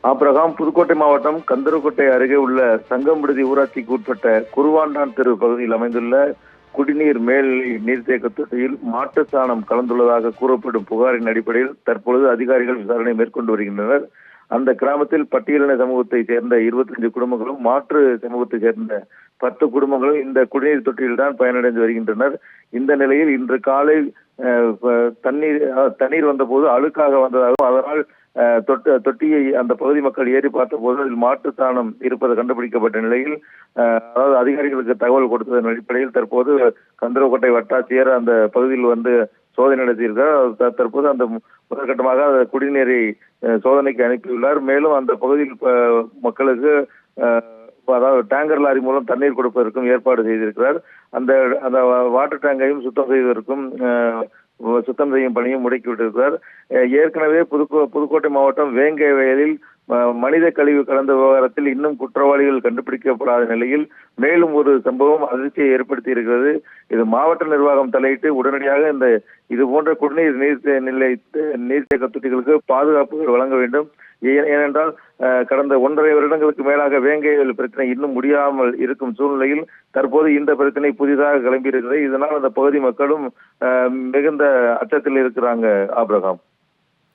Abraham Pudukkottai மாவட்டம் கந்தரக்கோட்டை அருகே உள்ள சங்கம்பிடுதி ஊராட்சிக்கு உட்பட்ட குருவாண்டான் தெரு பகுதியில் அமைந்துள்ள குடிநீர் மேல்நிலை நீர்த்தேக்க தொட்டியில் மாட்டு சாணம் கலந்துள்ளதாக கூறப்படும் புகாரின் அடிப்படையில் தற்பொழுது அதிகாரிகள் விசாரணை மேற்கொண்டு வருகின்றனர். அந்த கிராமத்தில் பட்டியலின சமூகத்தை சேர்ந்த 25 குடும்பங்களும் மாற்று சமூகத்தை சேர்ந்த 10 குடும்பங்களும் இந்த குடிநீர் தொட்டியில் தான் பயனடைந்து வருகின்றனர். இந்த நிலையில் இன்று காலை தண்ணீர் வந்தபோது அழுக்காக வந்ததாகவும் அதனால் தொட்டியை அந்த பகுதி மக்கள் ஏறி பார்த்தபோது அதில் மாட்டு சாணம் இருப்பது கண்டுபிடிக்கப்பட்ட நிலையில் அதாவது அதிகாரிகளுக்கு தகவல் கொடுத்ததன் அடிப்படையில் தற்போது கந்தரக்கோட்டை வட்டாட்சியர் அந்த பகுதியில் வந்து சோதனை நடத்தியிருக்கிறார். தற்போது அந்த முதற்கட்டமாக குடிநீரை சோதனைக்கு அனுப்பியுள்ளார். மேலும் அந்த பகுதியில் மக்களுக்கு அதாவது டேங்கர் லாரி மூலம் தண்ணீர் கொடுப்பதற்கும் ஏற்பாடு செய்திருக்கிறார். அந்த அந்த வாட்டர் டேங்கையும் சுத்தம் செய்யும் பணியும் முடுக்கிவிட்டிருக்கிறார். ஏற்கனவே புதுக்கோட்டை மாவட்டம் வேங்கை வயலில் மனித கழிவு கலந்த விவகாரத்தில் இன்னும் குற்றவாளிகள் கண்டுபிடிக்கப்படாத நிலையில் மேலும் ஒரு சம்பவம் அதிர்ச்சியை ஏற்படுத்தி இருக்கிறது. இது மாவட்ட நிர்வாகம் தலையிட்டு உடனடியாக இந்த இது போன்ற குடிநீர் நீர்த்தேக்க தொட்டிகளுக்கு பாதுகாப்புகள் வழங்க வேண்டும். ஏனென்றால் கடந்த 1.5 வருடங்களுக்கு மேலாக வேங்கையில் பிரச்சனை இன்னும் முடியாமல் இருக்கும் சூழ்நிலையில் தற்போது இந்த பிரச்சனை புதிதாக கிளம்பியிருக்கிறது. இதனால் அந்த பகுதி மக்களும் மிகுந்த அச்சத்தில் இருக்கிறாங்க. ஆபிரகாம்.